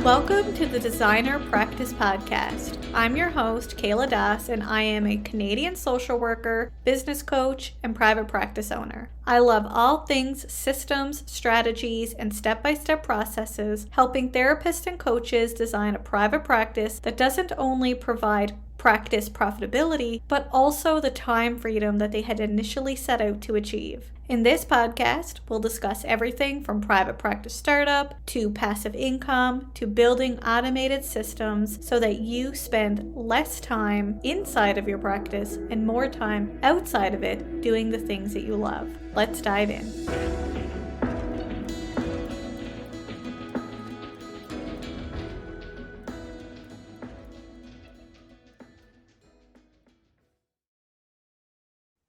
Welcome to the Designer Practice Podcast. I'm your host, Kayla Das, and I am a Canadian social worker, business coach, and private practice owner. I love all things systems, strategies, and step-by-step processes, helping therapists and coaches design a private practice that doesn't only provide practice profitability, but also the time freedom that they had initially set out to achieve. In this podcast, we'll discuss everything from private practice startup to passive income to building automated systems so that you spend less time inside of your practice and more time outside of it doing the things that you love. Let's dive in.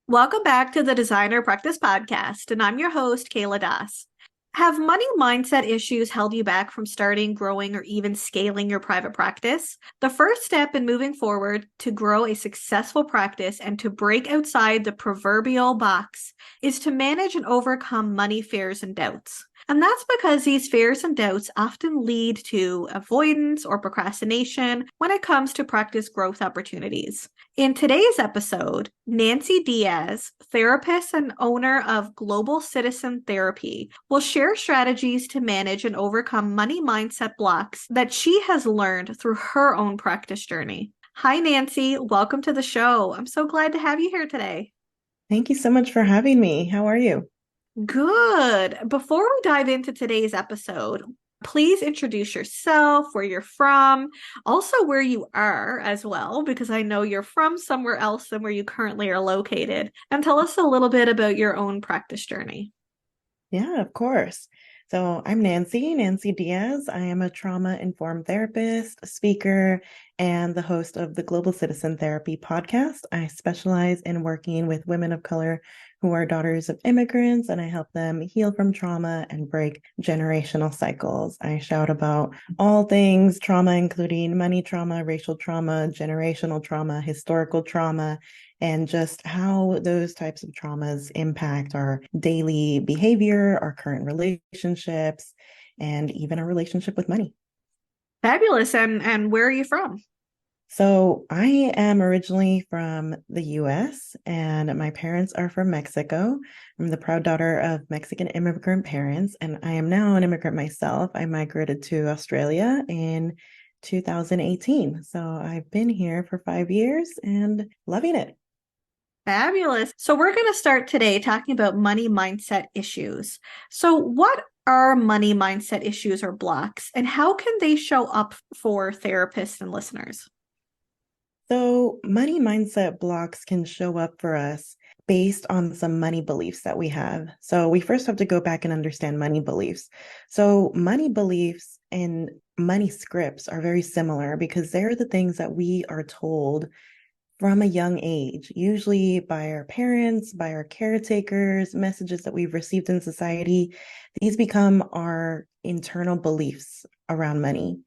Welcome back to the Designer Practice Podcast, and I'm your host, Kayla Das. Have money mindset issues held you back from starting, growing, or even scaling your private practice? The first step in moving forward to grow a successful practice and to break outside the proverbial box is to manage and overcome money fears and doubts. And that's because these fears and doubts often lead to avoidance or procrastination when it comes to practice growth opportunities. In today's episode, Nancy Diaz, therapist and owner of Global Citizen Therapy, will share strategies to manage and overcome money mindset blocks that she has learned through her own practice journey. Hi, Nancy. Welcome to the show. I'm so glad to have you here today. Thank you so much for having me. How are you? Good. Before we dive into today's episode, please introduce yourself, where you're from, also where you are as well, because I know you're from somewhere else than where you currently are located, and tell us a little bit about your own practice journey. Yeah, of course. So I'm Nancy Diaz. I am a trauma-informed therapist, a speaker, and the host of the Global Citizen Therapy podcast. I specialize in working with women of color who are daughters of immigrants, and I help them heal from trauma and break generational cycles. I shout about all things trauma, including money trauma, racial trauma, generational trauma, historical trauma, and just how those types of traumas impact our daily behavior, our current relationships, and even our relationship with money. Fabulous. And where are you from? So I am originally from the US and my parents are from Mexico. I'm the proud daughter of Mexican immigrant parents, and I am now an immigrant myself. I migrated to Australia in 2018. So I've been here for 5 years and loving it. Fabulous. So we're going to start today talking about money mindset issues. So what are money mindset issues or blocks, and how can they show up for therapists and listeners? So, money mindset blocks can show up for us based on some money beliefs that we have. So, we first have to go back and understand money beliefs. So, money beliefs and money scripts are very similar because they're the things that we are told from a young age, usually by our parents, by our caretakers, messages that we've received in society. These become our internal beliefs around money,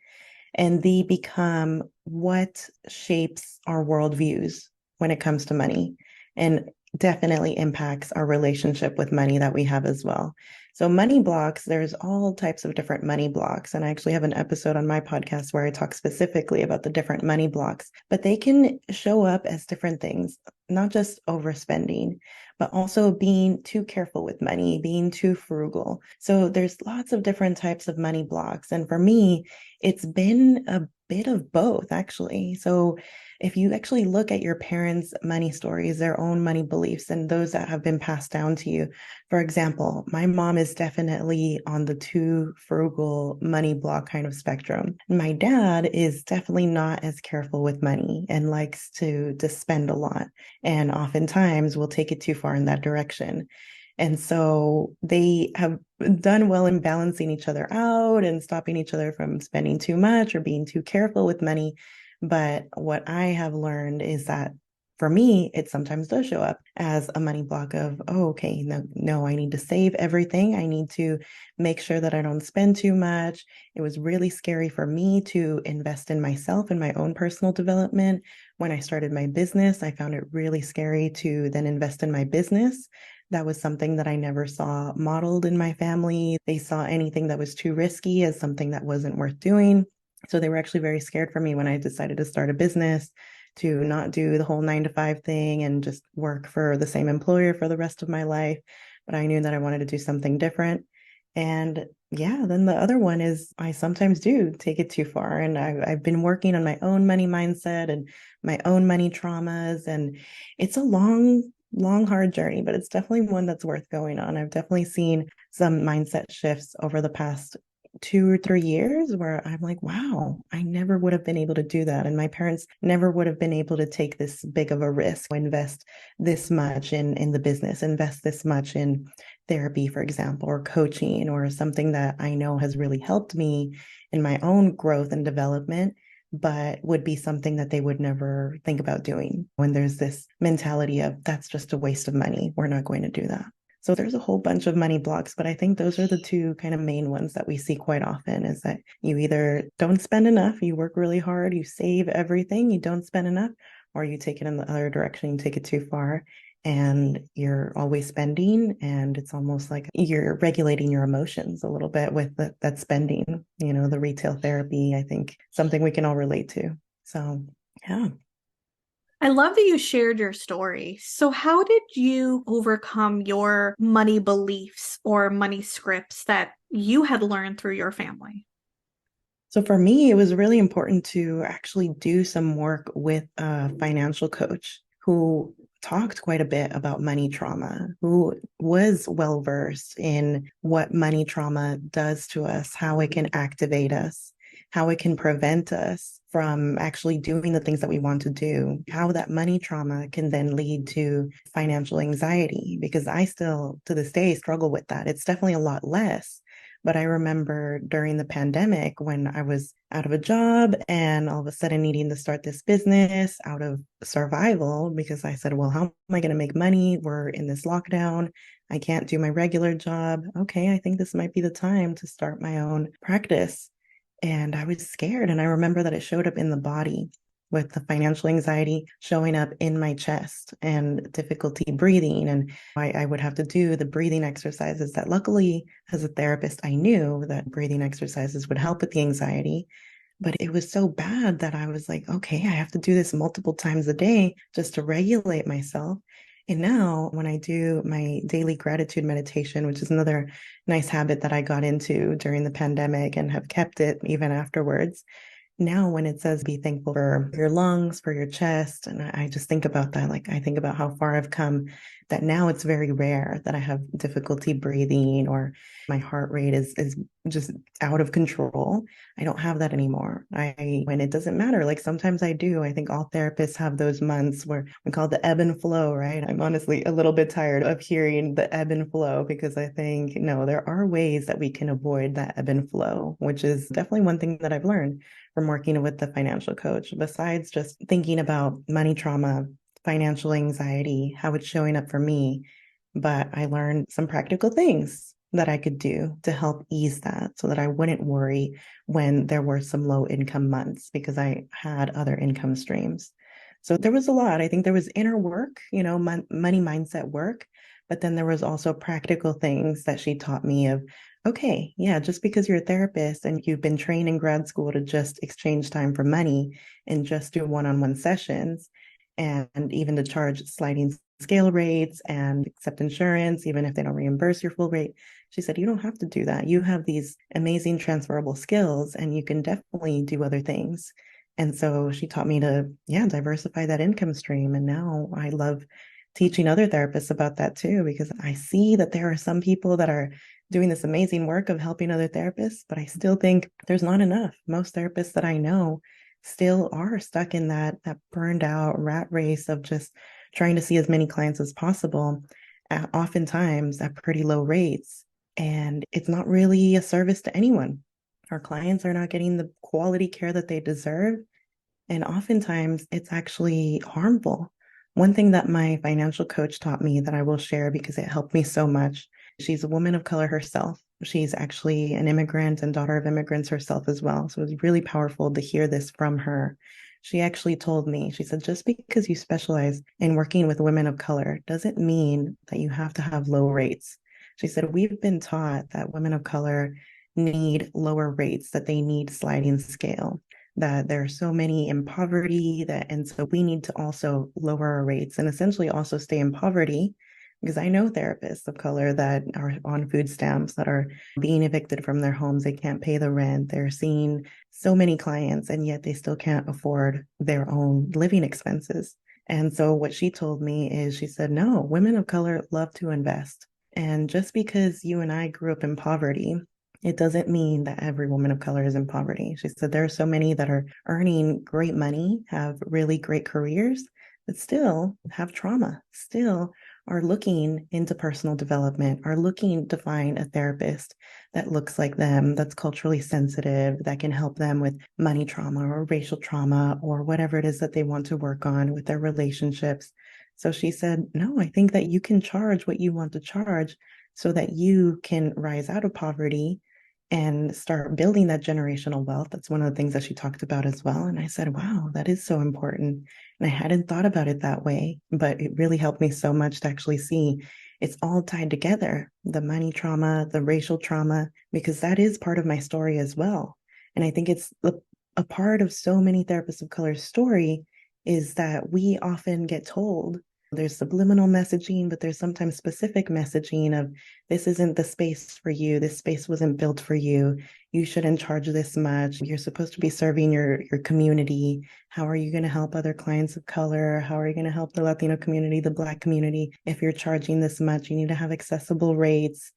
and they become what shapes our worldviews when it comes to money and definitely impacts our relationship with money that we have as well. So money blocks, there's all types of different money blocks. And I actually have an episode on my podcast where I talk specifically about the different money blocks, but they can show up as different things, not just overspending, but also being too careful with money, being too frugal. So there's lots of different types of money blocks. And for me, it's been a bit of both, actually. So if you actually look at your parents' money stories, their own money beliefs, and those that have been passed down to you, for example, my mom is definitely on the too frugal money block kind of spectrum. My dad is definitely not as careful with money and likes to spend a lot, and oftentimes will take it too far in that direction. And so they have done well in balancing each other out and stopping each other from spending too much or being too careful with money. But what I have learned is that for me, it sometimes does show up as a money block of, oh, okay, no, I need to save everything. I need to make sure that I don't spend too much. It was really scary for me to invest in myself and my own personal development. When I started my business, I found it really scary to then invest in my business. That was something that I never saw modeled in my family. They saw anything that was too risky as something that wasn't worth doing. So they were actually very scared for me when I decided to start a business, to not do the whole 9 to 5 thing and just work for the same employer for the rest of my life. But I knew that I wanted to do something different. And yeah, then the other one is I sometimes do take it too far. And I've been working on my own money mindset and my own money traumas. And it's a long, hard journey, but it's definitely one that's worth going on. I've definitely seen some mindset shifts over the past 2 or 3 years where I'm like, wow, I never would have been able to do that. And my parents never would have been able to take this big of a risk, invest this much in the business, invest this much in therapy, for example, or coaching, or something that I know has really helped me in my own growth and development, but would be something that they would never think about doing when there's this mentality of that's just a waste of money. We're not going to do that. So there's a whole bunch of money blocks, but I think those are the two kind of main ones that we see quite often is that you either don't spend enough, you work really hard, you save everything, you don't spend enough, or you take it in the other direction, you take it too far and you're always spending. And it's almost like you're regulating your emotions a little bit with that spending, the retail therapy, I think something we can all relate to. So, yeah. I love that you shared your story. So, how did you overcome your money beliefs or money scripts that you had learned through your family? So for me, it was really important to actually do some work with a financial coach who talked quite a bit about money trauma, who was well versed in what money trauma does to us, how it can activate us, how it can prevent us from actually doing the things that we want to do, how that money trauma can then lead to financial anxiety, because I still to this day struggle with that. It's definitely a lot less, but I remember during the pandemic when I was out of a job and all of a sudden needing to start this business out of survival, because I said, well, how am I going to make money? We're in this lockdown. I can't do my regular job. Okay, I think this might be the time to start my own practice. And I was scared. And I remember that it showed up in the body with the financial anxiety showing up in my chest and difficulty breathing. And I would have to do the breathing exercises that luckily, as a therapist, I knew that breathing exercises would help with the anxiety. But it was so bad that I was like, okay, I have to do this multiple times a day just to regulate myself. And now, when I do my daily gratitude meditation, which is another nice habit that I got into during the pandemic and have kept it even afterwards, now when it says be thankful for your lungs, for your chest, and I just think about that. Like I think about how far I've come, that now it's very rare that I have difficulty breathing or my heart rate is just out of control. I don't have that anymore. When it doesn't matter, like sometimes I do. I think all therapists have those months where we call it the ebb and flow, right? I'm honestly a little bit tired of hearing the ebb and flow, because I think no, there are ways that we can avoid that ebb and flow, which is definitely one thing that I've learned from working with the financial coach, besides just thinking about money trauma, financial anxiety, how it's showing up for me. But I learned some practical things that I could do to help ease that so that I wouldn't worry when there were some low income months, because I had other income streams. So there was a lot. I think there was inner work, money mindset work, but then there was also practical things that she taught me of, okay, yeah, just because you're a therapist and you've been trained in grad school to just exchange time for money and just do one-on-one sessions, and even to charge sliding scale rates and accept insurance, even if they don't reimburse your full rate. She said, you don't have to do that. You have these amazing transferable skills and you can definitely do other things. And so she taught me to, yeah, diversify that income stream. And now I love teaching other therapists about that too, because I see that there are some people that are doing this amazing work of helping other therapists, but I still think there's not enough. Most therapists that I know still are stuck in that burned out rat race of just trying to see as many clients as possible, oftentimes at pretty low rates. And it's not really a service to anyone. Our clients are not getting the quality care that they deserve. And oftentimes it's actually harmful. One thing that my financial coach taught me that I will share because it helped me so much. She's a woman of color herself. She's actually an immigrant and daughter of immigrants herself as well. So it was really powerful to hear this from her. She actually told me, she said, just because you specialize in working with women of color doesn't mean that you have to have low rates. She said, we've been taught that women of color need lower rates, that they need sliding scale, that there are so many in poverty, and so we need to also lower our rates and essentially also stay in poverty, because I know therapists of color that are on food stamps, that are being evicted from their homes. They can't pay the rent. They're seeing so many clients, and yet they still can't afford their own living expenses. And so what she told me is, she said, no, women of color love to invest. And just because you and I grew up in poverty, it doesn't mean that every woman of color is in poverty. She said there are so many that are earning great money, have really great careers, but still have trauma, still are looking into personal development, are looking to find a therapist that looks like them, that's culturally sensitive, that can help them with money trauma or racial trauma or whatever it is that they want to work on with their relationships. So she said, no, I think that you can charge what you want to charge so that you can rise out of poverty and start building that generational wealth. That's one of the things that she talked about as well. And I said, wow, that is so important. And I hadn't thought about it that way, but it really helped me so much to actually see it's all tied together, the money trauma, the racial trauma, because that is part of my story as well. And I think it's a part of so many therapists of color's story is that we often get told there's subliminal messaging, but there's sometimes specific messaging of this isn't the space for you. This space wasn't built for you. You shouldn't charge this much. You're supposed to be serving your community. How are you going to help other clients of color? How are you going to help the Latino community, the Black community? If you're charging this much, you need to have accessible rates.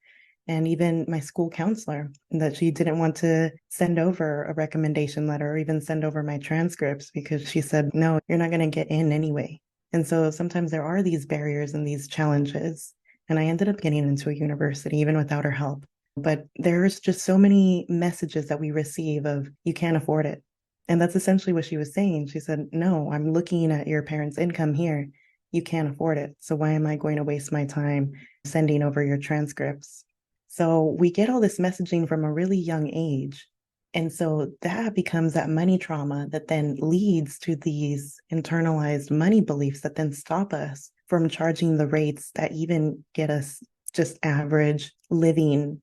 And even my school counselor, that she didn't want to send over a recommendation letter or even send over my transcripts because she said, no, you're not going to get in anyway. And so sometimes there are these barriers and these challenges. And I ended up getting into a university even without her help. But there's just so many messages that we receive of you can't afford it. And that's essentially what she was saying. She said, no, I'm looking at your parents' income here. You can't afford it. So why am I going to waste my time sending over your transcripts? So we get all this messaging from a really young age. And so that becomes that money trauma that then leads to these internalized money beliefs that then stop us from charging the rates that even get us just average living.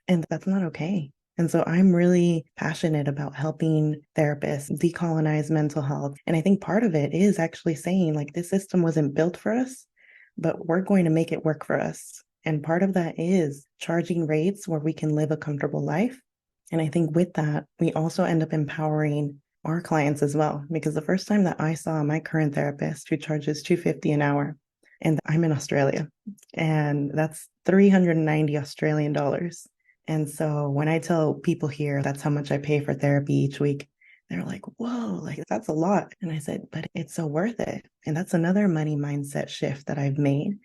And that's not okay. And so I'm really passionate about helping therapists decolonize mental health. And I think part of it is actually saying, like, this system wasn't built for us, but we're going to make it work for us. And part of that is charging rates where we can live a comfortable life. And I think with that, we also end up empowering our clients as well. Because the first time that I saw my current therapist, who charges $250 an hour, and I'm in Australia, and that's 390 Australian dollars. And so when I tell people here that's how much I pay for therapy each week, they're like, whoa, like that's a lot. And I said, but it's so worth it. And that's another money mindset shift that I've made,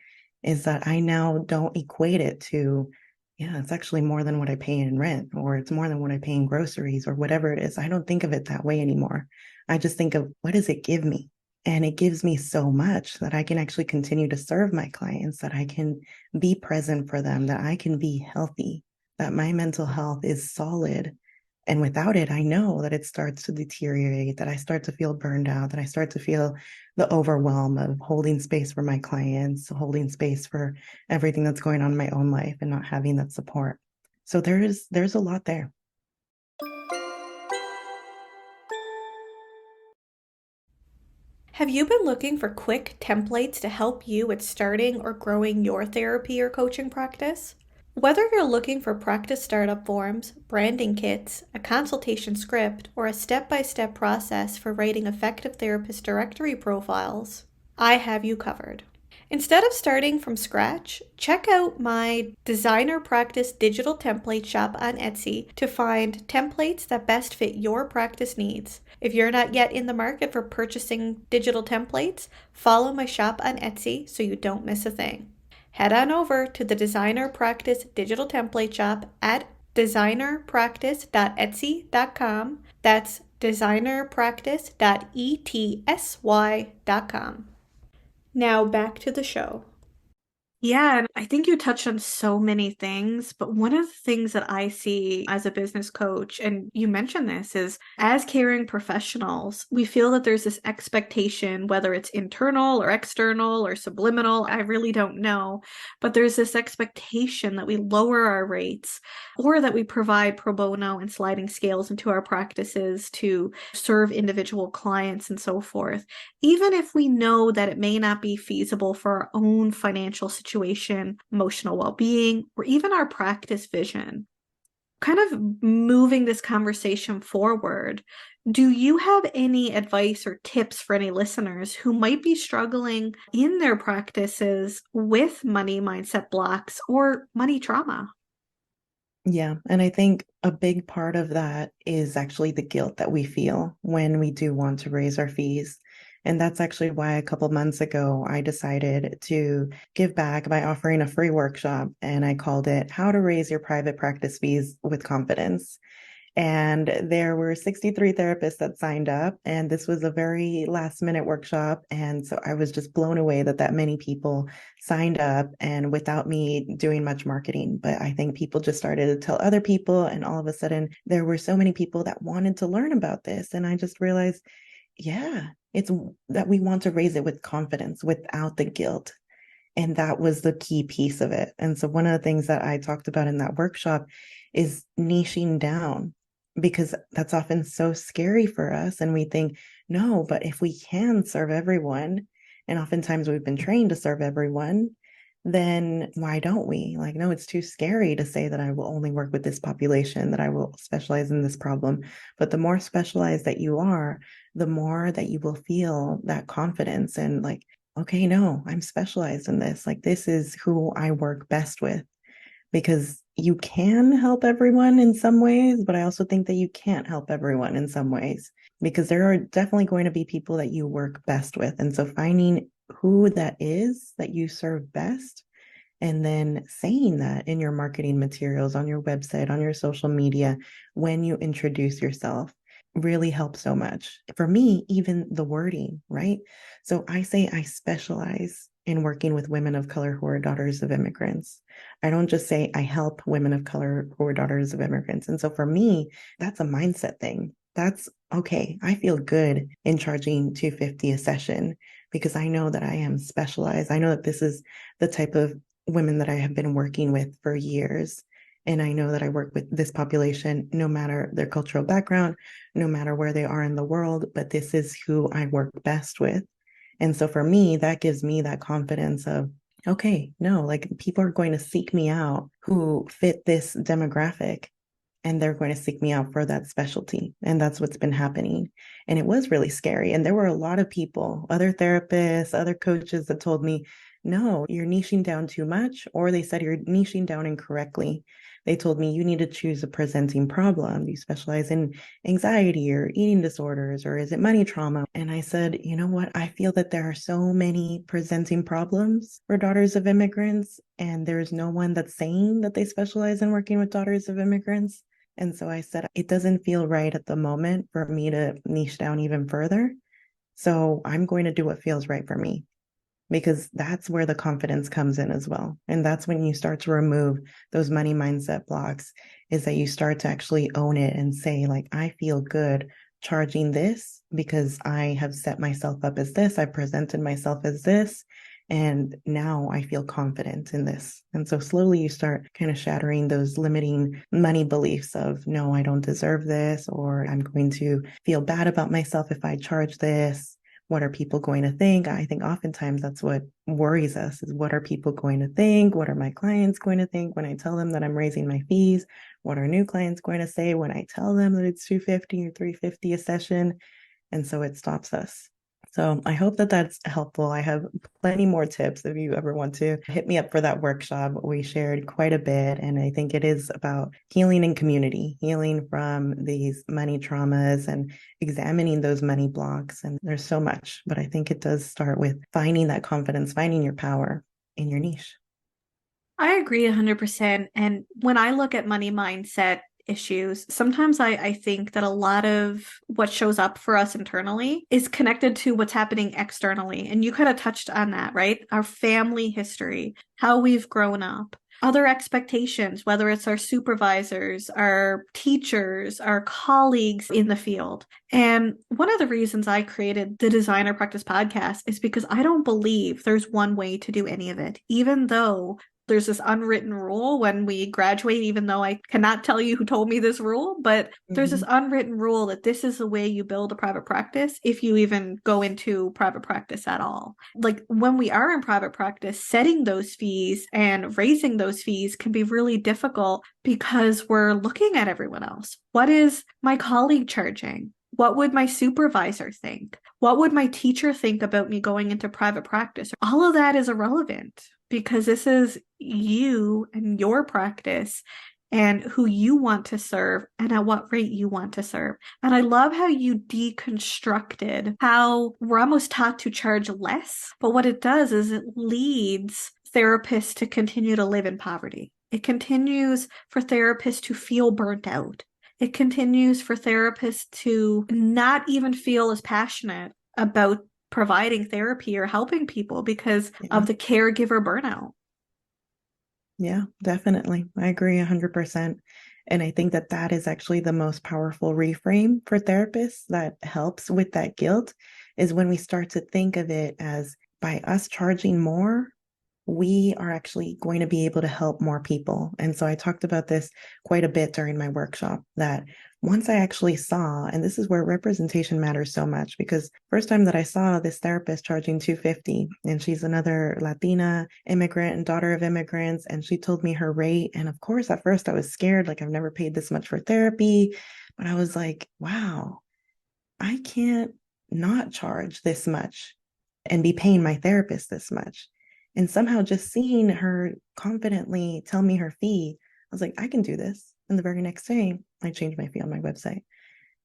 is that I now don't equate it to, yeah, it's actually more than what I pay in rent, or it's more than what I pay in groceries, or whatever it is. I don't think of it that way anymore. I just think of, what does it give me? And it gives me so much that I can actually continue to serve my clients, that I can be present for them, that I can be healthy, that my mental health is solid. And without it, I know that it starts to deteriorate, that I start to feel burned out, that I start to feel the overwhelm of holding space for my clients, holding space for everything that's going on in my own life and not having that support. So there's a lot there. Have you been looking for quick templates to help you with starting or growing your therapy or coaching practice? Whether you're looking for practice startup forms, branding kits, a consultation script, or a step-by-step process for writing effective therapist directory profiles, I have you covered. Instead of starting from scratch, check out my designer practice digital template shop on Etsy to find templates that best fit your practice needs. If you're not yet in the market for purchasing digital templates, follow my shop on Etsy so you don't miss a thing. Head on over to the Designer Practice Digital Template Shop at designerpractice.etsy.com. That's designerpractice.etsy.com. Now back to the show. Yeah, and I think you touched on so many things, but one of the things that I see as a business coach, and you mentioned this, is as caring professionals, we feel that there's this expectation, whether it's internal or external or subliminal, I really don't know, but there's this expectation that we lower our rates or that we provide pro bono and sliding scales into our practices to serve individual clients and so forth, even if we know that it may not be feasible for our own financial situation, emotional well being, or even our practice vision. Kind of moving this conversation forward, do you have any advice or tips for any listeners who might be struggling in their practices with money mindset blocks or money trauma? Yeah, and I think a big part of that is actually the guilt that we feel when we do want to raise our fees. And that's actually why a couple months ago I decided to give back by offering a free workshop, and I called it How to Raise Your Private Practice Fees with Confidence. And there were 63 therapists that signed up, and this was a very last minute workshop. And so I was just blown away that that many people signed up and without me doing much marketing. But I think people just started to tell other people, and all of a sudden there were so many people that wanted to learn about this. And I just realized, yeah, it's that we want to raise it with confidence without the guilt. And that was the key piece of it. And so one of the things that I talked about in that workshop is niching down, because that's often so scary for us. And we think, no, but if we can serve everyone, and oftentimes we've been trained to serve everyone, then why don't we? Like, no, it's too scary to say that I will only work with this population, that I will specialize in this problem. But the more specialized that you are, the more that you will feel that confidence and like, okay, no, I'm specialized in this. Like, this is who I work best with, because you can help everyone in some ways, but I also think that you can't help everyone in some ways, because there are definitely going to be people that you work best with. And so finding who that is that you serve best, and then saying that in your marketing materials, on your website, on your social media, when you introduce yourself, really helps so much. For me, even the wording, right? So I say I specialize in working with women of color who are daughters of immigrants. I don't just say I help women of color who are daughters of immigrants. And so for me, that's a mindset thing. That's okay. I feel good in charging 250 a session because I know that I am specialized. I know that this is the type of women that I have been working with for years. And I know that I work with this population no matter their cultural background, no matter where they are in the world, but this is who I work best with. And so for me, that gives me that confidence of, okay, no, like people are going to seek me out who fit this demographic, and they're going to seek me out for that specialty. And that's what's been happening. And it was really scary. And there were a lot of people, other therapists, other coaches that told me, no, you're niching down too much. Or they said you're niching down incorrectly. They told me you need to choose a presenting problem. Do you specialize in anxiety or eating disorders, or is it money trauma? And I said, you know what? I feel that there are so many presenting problems for daughters of immigrants, and there's no one that's saying that they specialize in working with daughters of immigrants. And so I said, it doesn't feel right at the moment for me to niche down even further. So I'm going to do what feels right for me, because that's where the confidence comes in as well. And that's when you start to remove those money mindset blocks, is that you start to actually own it and say, like, I feel good charging this because I have set myself up as this, I presented myself as this, and now I feel confident in this. And so slowly you start kind of shattering those limiting money beliefs of, no, I don't deserve this, or I'm going to feel bad about myself if I charge this. What are people going to think? I think oftentimes that's what worries us, is what are people going to think? What are my clients going to think when I tell them that I'm raising my fees? What are new clients going to say when I tell them that it's 250 or 350 a session? And so it stops us. So I hope that that's helpful. I have plenty more tips if you ever want to hit me up for that workshop. We shared quite a bit, and I think it is about healing in community, healing from these money traumas and examining those money blocks. And there's so much, but I think it does start with finding that confidence, finding your power in your niche. I agree 100%. And when I look at money mindset, issues, sometimes I think that a lot of what shows up for us internally is connected to what's happening externally. And you kind of touched on that, right? Our family history, how we've grown up, other expectations, whether it's our supervisors, our teachers, our colleagues in the field. And one of the reasons I created the Designer Practice podcast is because I don't believe there's one way to do any of it, even though there's this unwritten rule when we graduate, even though I cannot tell you who told me this rule, but there's this Mhm. unwritten rule that this is the way you build a private practice if you even go into private practice at all. Like when we are in private practice, setting those fees and raising those fees can be really difficult because we're looking at everyone else. What is my colleague charging? What would my supervisor think? What would my teacher think about me going into private practice? All of that is irrelevant because this is you and your practice and who you want to serve and at what rate you want to serve. And I love how you deconstructed how we're almost taught to charge less, but what it does is it leads therapists to continue to live in poverty. It continues for therapists to feel burnt out. It continues for therapists to not even feel as passionate about providing therapy or helping people because Yeah. of the caregiver burnout. Yeah, definitely. I agree 100%. And I think that that is actually the most powerful reframe for therapists that helps with that guilt is when we start to think of it as by us charging more, we are actually going to be able to help more people. And so I talked about this quite a bit during my workshop that once I actually saw, and this is where representation matters so much because first time that I saw this therapist charging 250 and she's another Latina immigrant and daughter of immigrants and she told me her rate and of course at first I was scared like I've never paid this much for therapy, but I was like, wow, I can't not charge this much and be paying my therapist this much. And somehow just seeing her confidently tell me her fee, I was like, I can do this. And the very next day, I changed my fee on my website.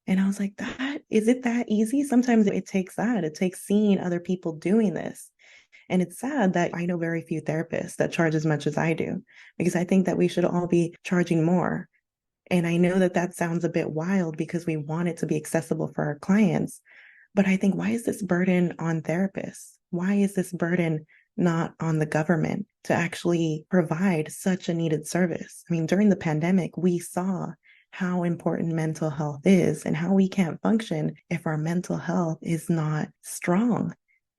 And I was like, that is it that easy? Sometimes it takes that. It takes seeing other people doing this. And it's sad that I know very few therapists that charge as much as I do, because I think that we should all be charging more. And I know that that sounds a bit wild because we want it to be accessible for our clients. But I think, why is this burden on therapists? Why is this burden not on the government to actually provide such a needed service? I mean, during the pandemic, we saw how important mental health is and how we can't function if our mental health is not strong.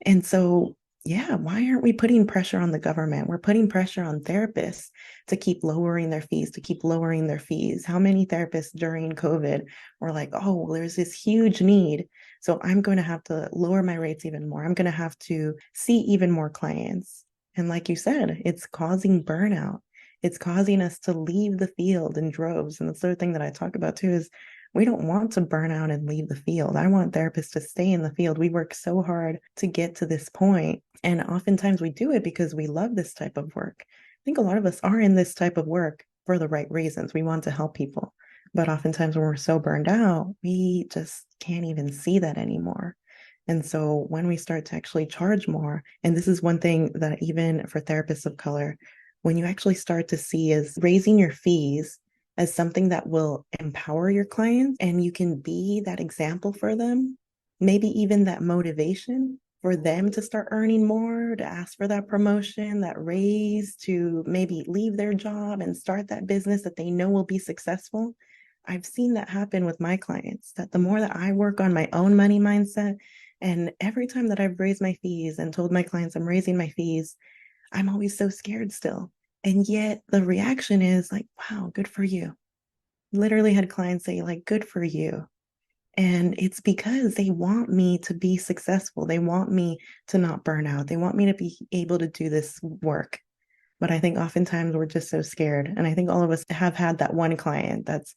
And so, yeah, why aren't we putting pressure on the government? We're putting pressure on therapists to keep lowering their fees, to keep lowering their fees. How many therapists during COVID were like, oh, well, there's this huge need, so I'm going to have to lower my rates even more. I'm going to have to see even more clients. And like you said, it's causing burnout. It's causing us to leave the field in droves. And the third thing that I talk about too is we don't want to burn out and leave the field. I want therapists to stay in the field. We work so hard to get to this point. And oftentimes we do it because we love this type of work. I think a lot of us are in this type of work for the right reasons. We want to help people. But oftentimes when we're so burned out, we just can't even see that anymore. And so when we start to actually charge more, and this is one thing that even for therapists of color, when you actually start to see is raising your fees as something that will empower your clients and you can be that example for them, maybe even that motivation for them to start earning more, to ask for that promotion, that raise, to maybe leave their job and start that business that they know will be successful. I've seen that happen with my clients, that the more that I work on my own money mindset, and every time that I've raised my fees and told my clients I'm raising my fees, I'm always so scared still. And yet the reaction is like, wow, good for you. Literally had clients say, like, good for you. And it's because they want me to be successful. They want me to not burn out. They want me to be able to do this work. But I think oftentimes we're just so scared. And I think all of us have had that one client that's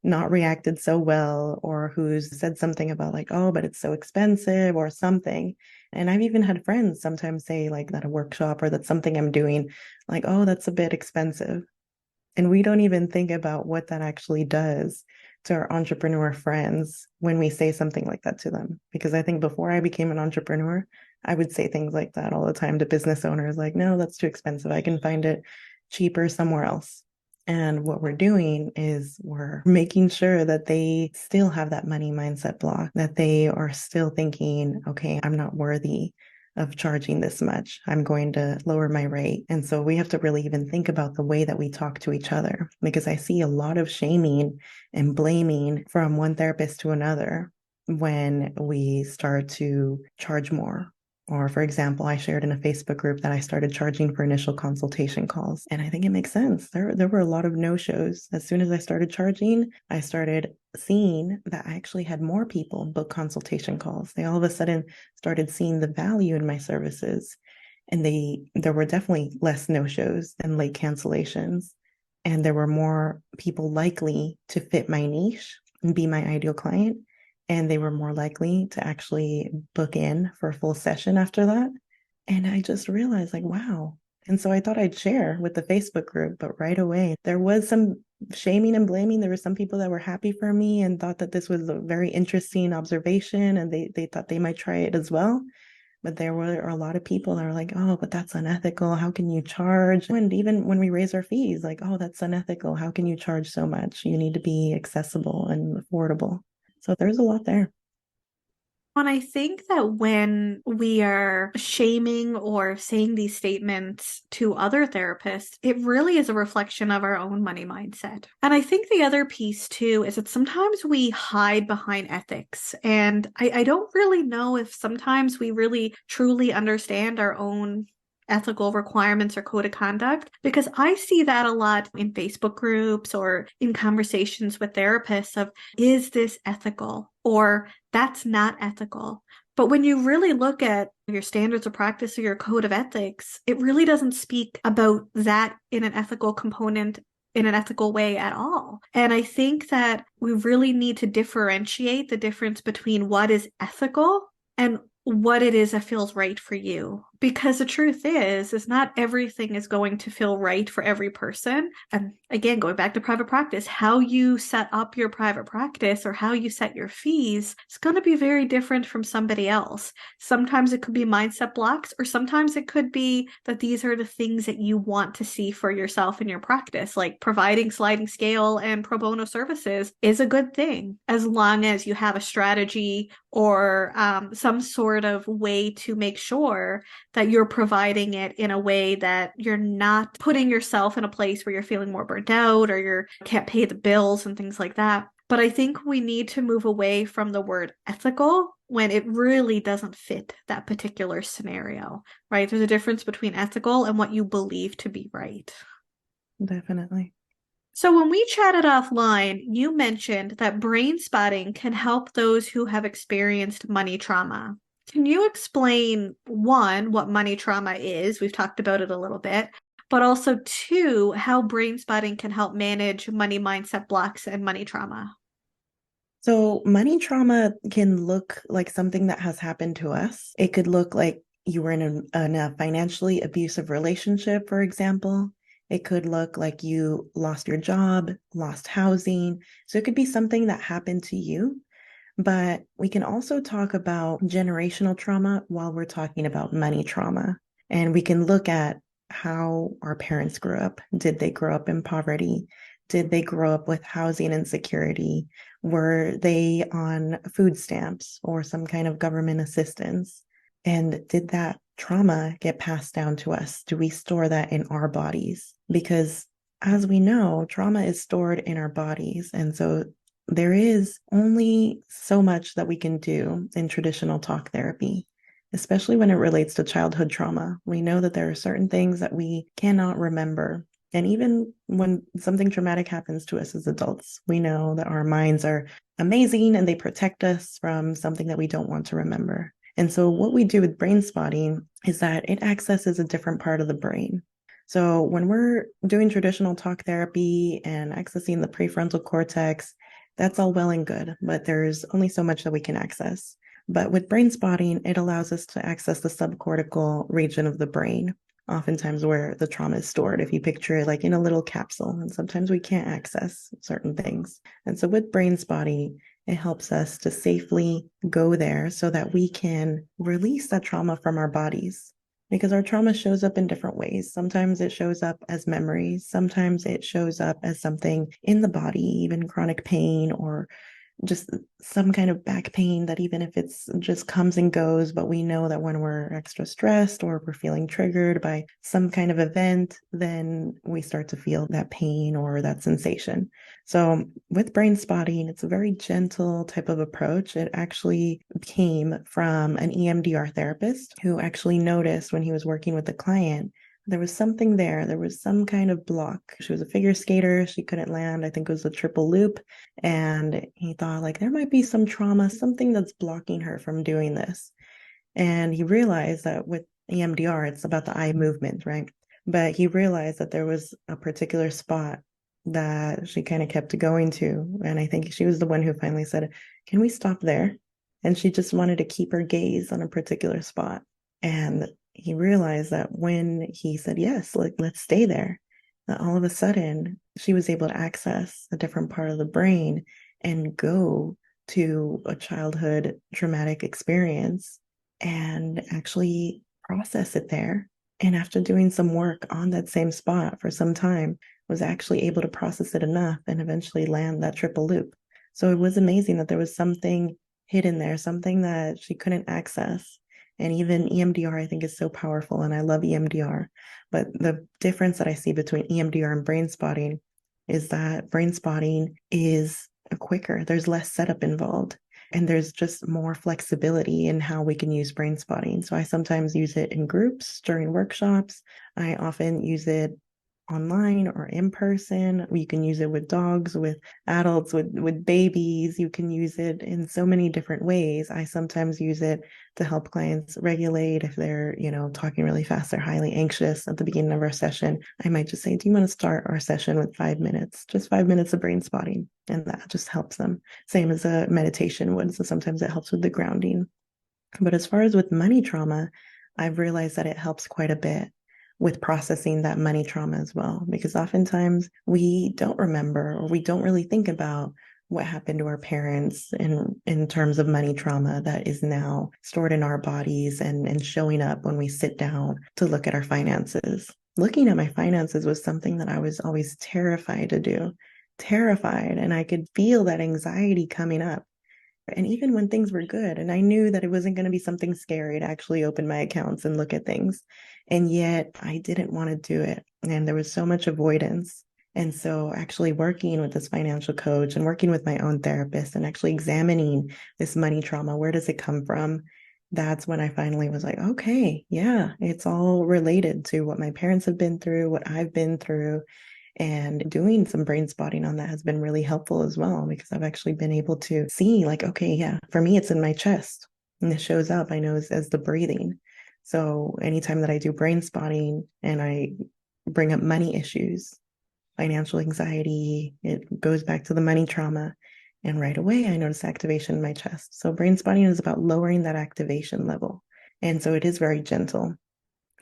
not reacted so well or who's said something about like, oh, but it's so expensive or something. And I've even had friends sometimes say like that a workshop or that's something I'm doing, like, oh, that's a bit expensive. And we don't even think about what that actually does to our entrepreneur friends when we say something like that to them. Because I think before I became an entrepreneur, I would say things like that all the time to business owners, like, no, that's too expensive. I can find it cheaper somewhere else. And what we're doing is we're making sure that they still have that money mindset block, that they are still thinking, okay, I'm not worthy of charging this much. I'm going to lower my rate. And so we have to really even think about the way that we talk to each other, because I see a lot of shaming and blaming from one therapist to another when we start to charge more. Or, for example, I shared in a Facebook group that I started charging for initial consultation calls. And I think it makes sense. There were a lot of no-shows. As soon as I started charging, I started seeing that I actually had more people book consultation calls. They all of a sudden started seeing the value in my services. And there were definitely less no-shows and late cancellations. And there were more people likely to fit my niche and be my ideal client, and they were more likely to actually book in for a full session after that. And I just realized, like, wow. And so I thought I'd share with the Facebook group, but right away there was some shaming and blaming. There were some people that were happy for me and thought that this was a very interesting observation, and they thought they might try it as well. But there were a lot of people that were like, oh, but that's unethical. How can you charge? And even when we raise our fees, like, oh, that's unethical. How can you charge so much? You need to be accessible and affordable. So there's a lot there. And I think that when we are shaming or saying these statements to other therapists, it really is a reflection of our own money mindset. And I think the other piece too is that sometimes we hide behind ethics. And I don't really know if sometimes we really truly understand our own ethical requirements or code of conduct, because I see that a lot in Facebook groups or in conversations with therapists of, is this ethical? Or that's not ethical. But when you really look at your standards of practice or your code of ethics, it really doesn't speak about that in an ethical component, in an ethical way at all. And I think that we really need to differentiate the difference between what is ethical and what it is that feels right for you. Because the truth is not everything is going to feel right for every person. And again, going back to private practice, how you set up your private practice or how you set your fees is going to be very different from somebody else. Sometimes it could be mindset blocks, or sometimes it could be that these are the things that you want to see for yourself in your practice. Like providing sliding scale and pro bono services is a good thing as long as you have a strategy or some sort of way to make sure that you're providing it in a way that you're not putting yourself in a place where you're feeling more burnt out or you can't pay the bills and things like that. But I think we need to move away from the word ethical when it really doesn't fit that particular scenario, right? There's a difference between ethical and what you believe to be right. Definitely. So when we chatted offline, you mentioned that brain spotting can help those who have experienced money trauma. Can you explain, one, what money trauma is? We've talked about it a little bit, but also two, how brain spotting can help manage money mindset blocks and money trauma. So money trauma can look like something that has happened to us. It could look like you were in a financially abusive relationship, for example. It could look like you lost your job, lost housing. So it could be something that happened to you. But we can also talk about generational trauma while we're talking about money trauma. And we can look at how our parents grew up. Did they grow up in poverty? Did they grow up with housing insecurity? Were they on food stamps or some kind of government assistance? And did that trauma get passed down to us? Do we store that in our bodies? Because as we know, trauma is stored in our bodies. And so there is only so much that we can do in traditional talk therapy, especially when it relates to childhood trauma. We know that there are certain things that we cannot remember. And even when something traumatic happens to us as adults, we know that our minds are amazing and they protect us from something that we don't want to remember. And so what we do with brain spotting is that it accesses a different part of the brain. So when we're doing traditional talk therapy and accessing the prefrontal cortex, that's all well and good, but there's only so much that we can access. But with brain spotting, it allows us to access the subcortical region of the brain, oftentimes where the trauma is stored. If you picture it like in a little capsule, and sometimes we can't access certain things. And so with brain spotting, it helps us to safely go there so that we can release that trauma from our bodies. because our trauma shows up in different ways. Sometimes it shows up as memories, sometimes it shows up as something in the body, even chronic pain or just some kind of back pain that even if it's just comes and goes, but we know that when we're extra stressed or we're feeling triggered by some kind of event, then we start to feel that pain or that sensation. So with brain spotting, it's a very gentle type of approach. It actually came from an EMDR therapist who actually noticed when he was working with a client there was something there. There was some kind of block. She was a figure skater. She couldn't land. I think it was a triple loop. And he thought, like, there might be some trauma, something that's blocking her from doing this. And he realized that with EMDR, it's about the eye movement, right? But he realized that there was a particular spot that she kind of kept going to. And I think she was the one who finally said, can we stop there? And she just wanted to keep her gaze on a particular spot. And he realized that when he said yes, like let's stay there, that all of a sudden she was able to access a different part of the brain and go to a childhood traumatic experience and actually process it there. And after doing some work on that same spot for some time, was actually able to process it enough and eventually land that triple loop. So it was amazing that there was something hidden there, something that she couldn't access. And even EMDR, I think, is so powerful. And I love EMDR. But the difference that I see between EMDR and brain spotting is that brain spotting is quicker, there's less setup involved. And there's just more flexibility in how we can use brain spotting. So I sometimes use it in groups during workshops. I often use it online or in person. You can use it with dogs, with adults, with babies. You can use it in so many different ways. I sometimes use it to help clients regulate if they're, talking really fast, they're highly anxious at the beginning of our session. I might just say, do you want to start our session with 5 minutes? Just 5 minutes of brain spotting. And that just helps them. Same as a meditation would. So sometimes it helps with the grounding. But as far as with money trauma, I've realized that it helps quite a bit with processing that money trauma as well, because oftentimes we don't remember or we don't really think about what happened to our parents in terms of money trauma that is now stored in our bodies and showing up when we sit down to look at our finances. Looking at my finances was something that I was always terrified to do, terrified, and I could feel that anxiety coming up. And even when things were good, and I knew that it wasn't going to be something scary to actually open my accounts and look at things. And yet I didn't want to do it. And there was so much avoidance. And so actually working with this financial coach and working with my own therapist and actually examining this money trauma, where does it come from? That's when I finally was like, okay, yeah, it's all related to what my parents have been through, what I've been through. And doing some brain spotting on that has been really helpful as well, because I've actually been able to see, like, okay, yeah, for me, it's in my chest and it shows up, I know, as the breathing. So anytime that I do brain spotting and I bring up money issues, financial anxiety, it goes back to the money trauma. And right away, I notice activation in my chest. So brain spotting is about lowering that activation level. And so it is very gentle.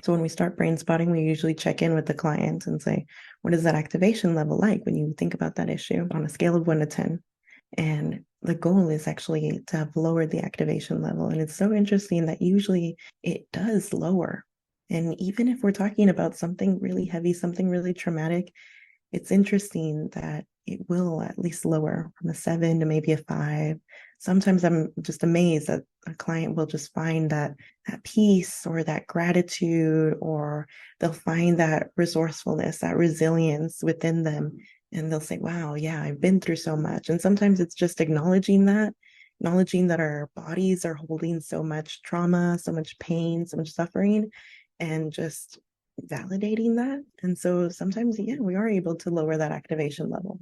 So when we start brain spotting, we usually check in with the client and say, what is that activation level like when you think about that issue on a scale of 1 to 10? And the goal is actually to have lowered the activation level. And it's so interesting that usually it does lower. And even if we're talking about something really heavy, something really traumatic, it's interesting that it will at least lower from a 7 to maybe a 5. Sometimes I'm just amazed that a client will just find that peace or that gratitude, or they'll find that resourcefulness, that resilience within them. And they'll say, wow, yeah, I've been through so much. And sometimes it's just acknowledging that our bodies are holding so much trauma, so much pain, so much suffering, and just validating that. And so sometimes, yeah, we are able to lower that activation level.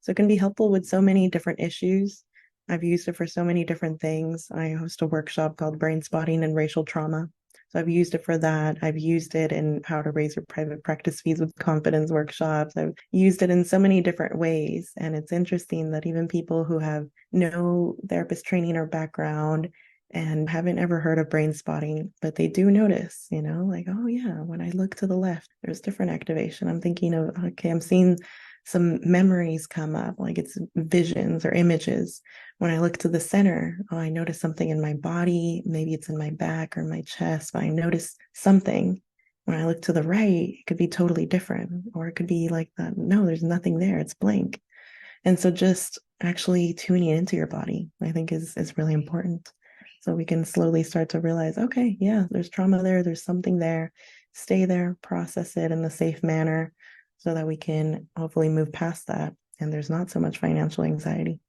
So it can be helpful with so many different issues. I've used it for so many different things. I host a workshop called Brain Spotting and Racial Trauma. So I've used it for that. I've used it in how to raise your private practice fees with confidence workshops. I've used it in so many different ways. And it's interesting that even people who have no therapist training or background and haven't ever heard of brain spotting, but they do notice, like, oh yeah, when I look to the left, there's different activation. I'm thinking of, okay, I'm seeing some memories come up, like it's visions or images. When I look to the center, oh, I notice something in my body. Maybe it's in my back or my chest, but I notice something. When I look to the right, it could be totally different, or it could be like that. No, there's nothing there. It's blank. And so just actually tuning into your body, I think is really important. So we can slowly start to realize, okay, yeah, there's trauma there, there's something there. Stay there, process it in a safe manner so that we can hopefully move past that. And there's not so much financial anxiety.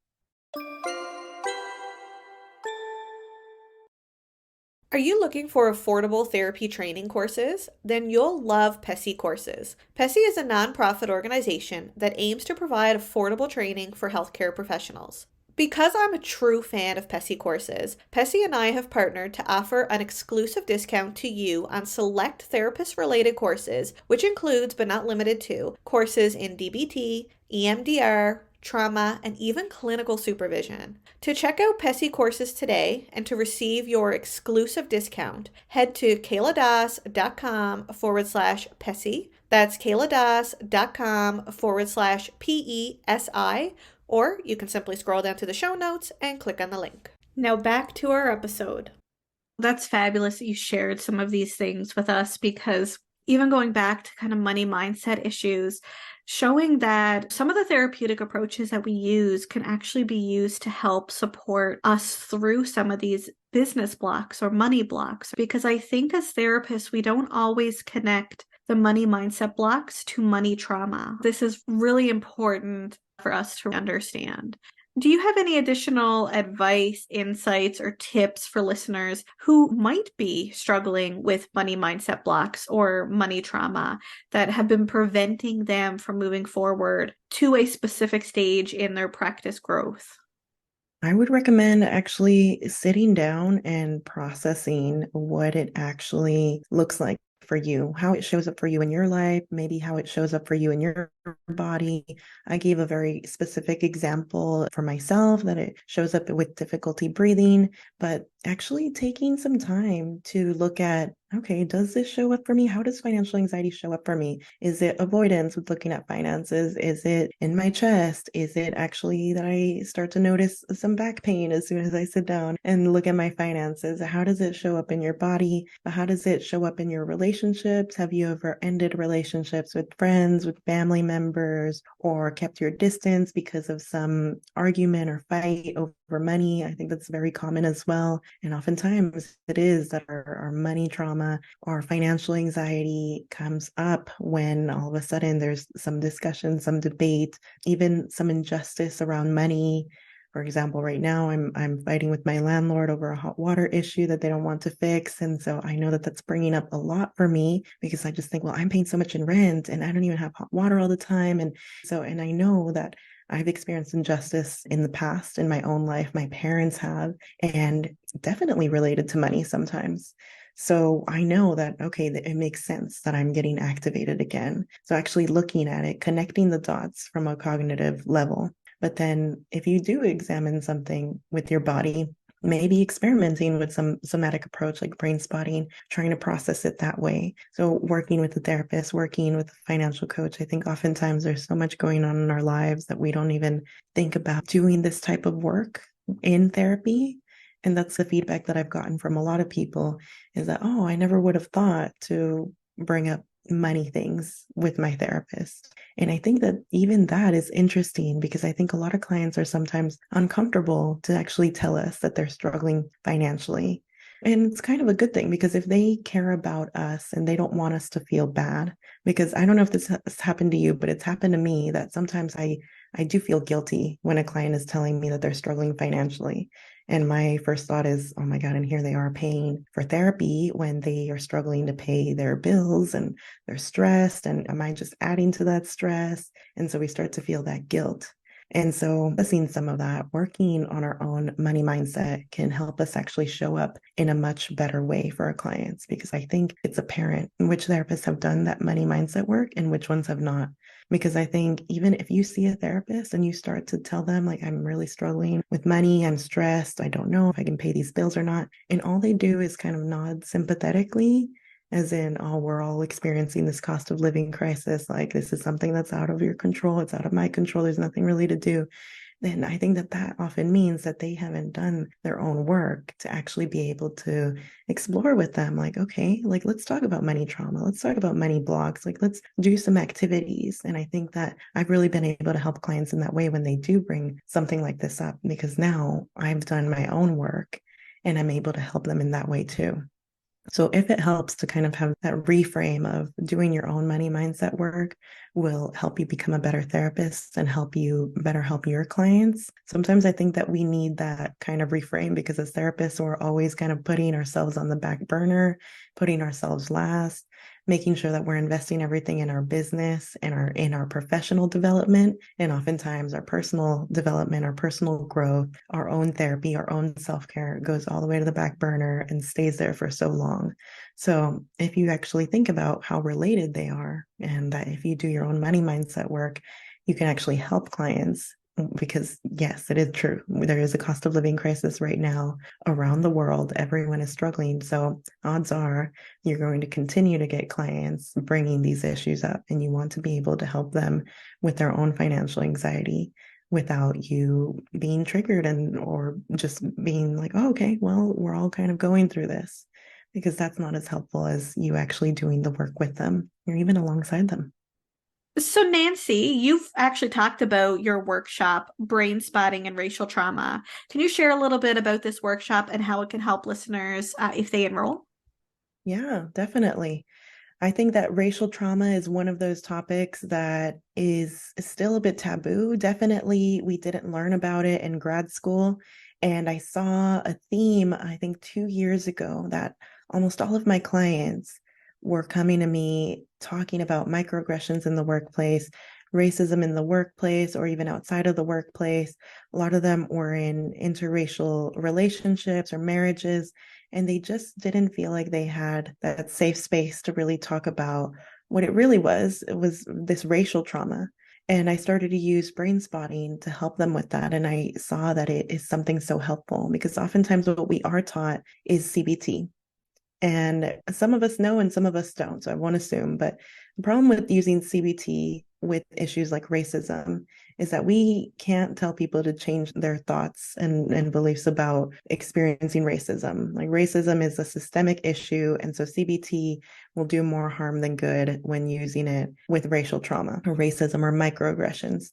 Are you looking for affordable therapy training courses? Then you'll love PESI Courses. PESI is a nonprofit organization that aims to provide affordable training for healthcare professionals. Because I'm a true fan of PESI Courses, PESI and I have partnered to offer an exclusive discount to you on select therapist-related courses, which includes but not limited to courses in DBT, EMDR, trauma, and even clinical supervision. To check out PESI courses today and to receive your exclusive discount, head to kayladas.com/PESI. That's kayladas.com/PESI, or you can simply scroll down to the show notes and click on the link. Now back to our episode. That's fabulous that you shared some of these things with us, because even going back to kind of money mindset issues, showing that some of the therapeutic approaches that we use can actually be used to help support us through some of these business blocks or money blocks. Because I think as therapists, we don't always connect the money mindset blocks to money trauma. This is really important for us to understand. Do you have any additional advice, insights, or tips for listeners who might be struggling with money mindset blocks or money trauma that have been preventing them from moving forward to a specific stage in their practice growth? I would recommend actually sitting down and processing what it actually looks like for you, how it shows up for you in your life, maybe how it shows up for you in your body. I gave a very specific example for myself that it shows up with difficulty breathing, but actually taking some time to look at, okay, does this show up for me? How does financial anxiety show up for me? Is it avoidance with looking at finances? Is it in my chest? Is it actually that I start to notice some back pain as soon as I sit down and look at my finances? How does it show up in your body? How does it show up in your relationships? Have you ever ended relationships with friends, with family members, or kept your distance because of some argument or fight over money? I think that's very common as well. And oftentimes it is that our money trauma or financial anxiety comes up when all of a sudden there's some discussion, some debate, even some injustice around money. For example, right now I'm fighting with my landlord over a hot water issue that they don't want to fix. And so I know that that's bringing up a lot for me, because I just think, well, I'm paying so much in rent and I don't even have hot water all the time. And I know that I've experienced injustice in the past in my own life. My parents have, and definitely related to money sometimes. So I know that, okay, that it makes sense that I'm getting activated again. So actually looking at it, connecting the dots from a cognitive level. But then if you do examine something with your body, maybe experimenting with some somatic approach like brain spotting, trying to process it that way. So working with a therapist, working with a financial coach. I think oftentimes there's so much going on in our lives that we don't even think about doing this type of work in therapy. And that's the feedback that I've gotten from a lot of people, is that, oh, I never would have thought to bring up money things with my therapist. And I think that even that is interesting, because I think a lot of clients are sometimes uncomfortable to actually tell us that they're struggling financially. And it's kind of a good thing, because if they care about us and they don't want us to feel bad, because I don't know if this has happened to you, but it's happened to me that sometimes I do feel guilty when a client is telling me that they're struggling financially. And my first thought is, oh my God, and here they are paying for therapy when they are struggling to pay their bills and they're stressed. And am I just adding to that stress? And so we start to feel that guilt. And so seeing some of that, working on our own money mindset can help us actually show up in a much better way for our clients, because I think it's apparent which therapists have done that money mindset work and which ones have not. Because I think even if you see a therapist and you start to tell them, like, I'm really struggling with money, I'm stressed, I don't know if I can pay these bills or not, and all they do is kind of nod sympathetically, as in, oh, we're all experiencing this cost of living crisis. Like, this is something that's out of your control. It's out of my control. There's nothing really to do. Then I think that that often means that they haven't done their own work to actually be able to explore with them. Like, okay, like let's talk about money trauma. Let's talk about money blocks. Like, let's do some activities. And I think that I've really been able to help clients in that way when they do bring something like this up, because now I've done my own work and I'm able to help them in that way too. So if it helps to kind of have that reframe of doing your own money mindset work will help you become a better therapist and help you better help your clients. Sometimes I think that we need that kind of reframe because as therapists, we're always kind of putting ourselves on the back burner, putting ourselves last, making sure that we're investing everything in our business and our professional development, and oftentimes our personal development, our personal growth, our own therapy, our own self-care goes all the way to the back burner and stays there for so long. So if you actually think about how related they are, and that if you do your own money mindset work, you can actually help clients. Because yes, it is true. There is a cost of living crisis right now around the world. Everyone is struggling. So odds are you're going to continue to get clients bringing these issues up, and you want to be able to help them with their own financial anxiety without you being triggered and or just being like, oh, okay, well, we're all kind of going through this, because that's not as helpful as you actually doing the work with them or even alongside them. So, Nancy, you've actually talked about your workshop, Brain Spotting and Racial Trauma. Can you share a little bit about this workshop and how it can help listeners if they enroll? Yeah, definitely. I think that racial trauma is one of those topics that is still a bit taboo. Definitely, we didn't learn about it in grad school. And I saw a theme, I think 2 years ago, that almost all of my clients were coming to me talking about microaggressions in the workplace, racism in the workplace, or even outside of the workplace. A lot of them were in interracial relationships or marriages, and they just didn't feel like they had that safe space to really talk about what it really was. It was this racial trauma. And I started to use brain spotting to help them with that. And I saw that it is something so helpful, because oftentimes what we are taught is CBT. And some of us know and some of us don't. So I won't assume. But the problem with using CBT with issues like racism is that we can't tell people to change their thoughts and beliefs about experiencing racism. Like, racism is a systemic issue. And so CBT will do more harm than good when using it with racial trauma or racism or microaggressions.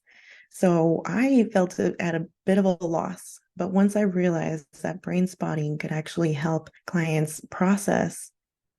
So I felt at a bit of a loss. But once I realized that brain spotting could actually help clients process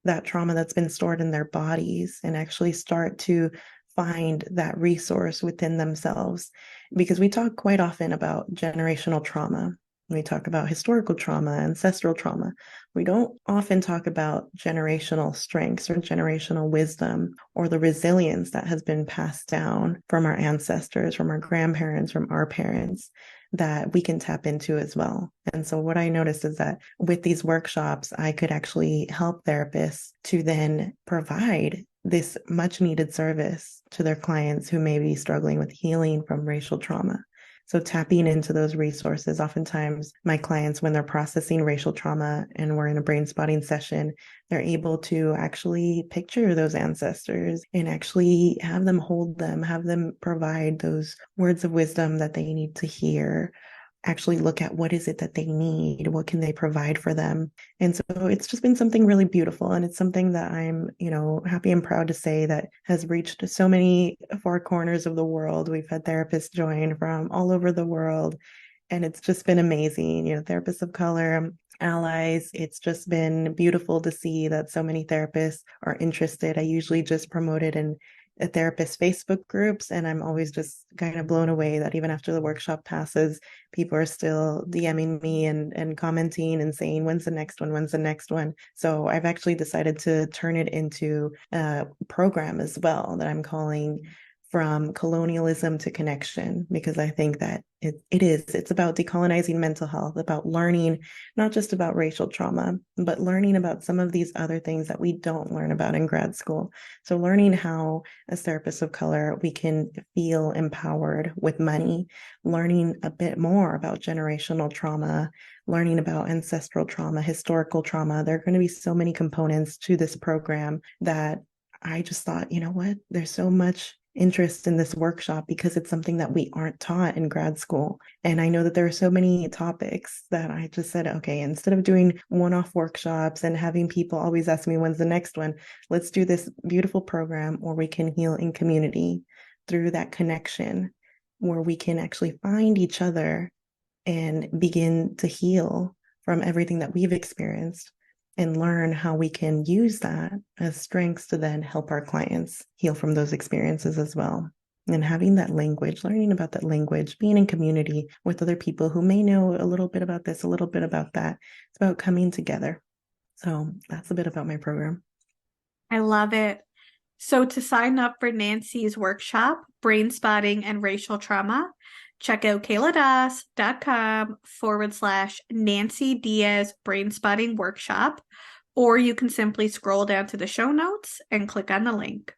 that trauma that's been stored in their bodies and actually start to find that resource within themselves. Because we talk quite often about generational trauma. We talk about historical trauma, ancestral trauma. We don't often talk about generational strengths or generational wisdom or the resilience that has been passed down from our ancestors, from our grandparents, from our parents, that we can tap into as well. And so what I noticed is that with these workshops, I could actually help therapists to then provide this much needed service to their clients who may be struggling with healing from racial trauma. So tapping into those resources, oftentimes my clients, when they're processing racial trauma and we're in a brain spotting session, they're able to actually picture those ancestors and actually have them hold them, have them provide those words of wisdom that they need to hear, actually look at what is it that they need, what can they provide for them. And so it's just been something really beautiful, and it's something that I'm, happy and proud to say that has reached so many far corners of the world. We've had therapists join from all over the world, and it's just been amazing. Therapists of color, allies. It's just been beautiful to see that so many therapists are interested. I usually just promote it in a therapist Facebook groups, and I'm always just kind of blown away that even after the workshop passes, people are still DMing me and commenting and saying, when's the next one? When's the next one? So I've actually decided to turn it into a program as well that I'm calling from colonialism to connection, because I think that it's about decolonizing mental health, about learning not just about racial trauma, but learning about some of these other things that we don't learn about in grad school. So learning how, as therapists of color, we can feel empowered with money, learning a bit more about generational trauma, learning about ancestral trauma, historical trauma. There are going to be so many components to this program that I just thought, you know what, there's so much interest in this workshop because it's something that we aren't taught in grad school. And I know that there are so many topics that I just said, okay, instead of doing one-off workshops and having people always ask me when's the next one, let's do this beautiful program where we can heal in community through that connection, where we can actually find each other and begin to heal from everything that we've experienced and learn how we can use that as strengths to then help our clients heal from those experiences as well. And having that language, learning about that language, being in community with other people who may know a little bit about this, a little bit about that. It's about coming together. So that's a bit about my program. I love it. So to sign up for Nancy's workshop, Brain Spotting and Racial Trauma, check out kayladas.com/Nancy Diaz Brain Spotting Workshop, or you can simply scroll down to the show notes and click on the link.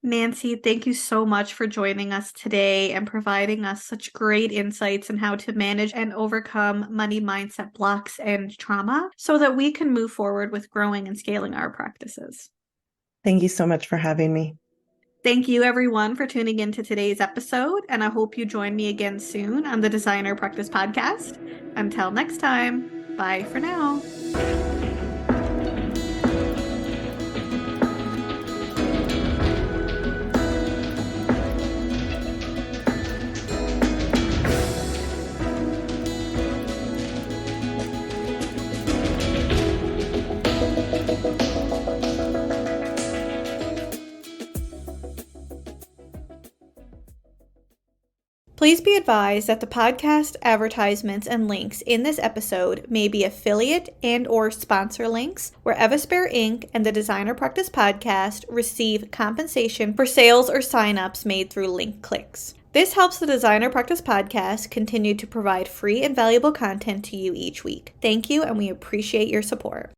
Nancy, thank you so much for joining us today and providing us such great insights on how to manage and overcome money mindset blocks and trauma so that we can move forward with growing and scaling our practices. Thank you so much for having me. Thank you, everyone, for tuning into today's episode, and I hope you join me again soon on the Designer Practice Podcast. Until next time, bye for now. Please be advised that the podcast advertisements and links in this episode may be affiliate and/or sponsor links where Evaspare Inc. and the Designer Practice Podcast receive compensation for sales or signups made through link clicks. This helps the Designer Practice Podcast continue to provide free and valuable content to you each week. Thank you, and we appreciate your support.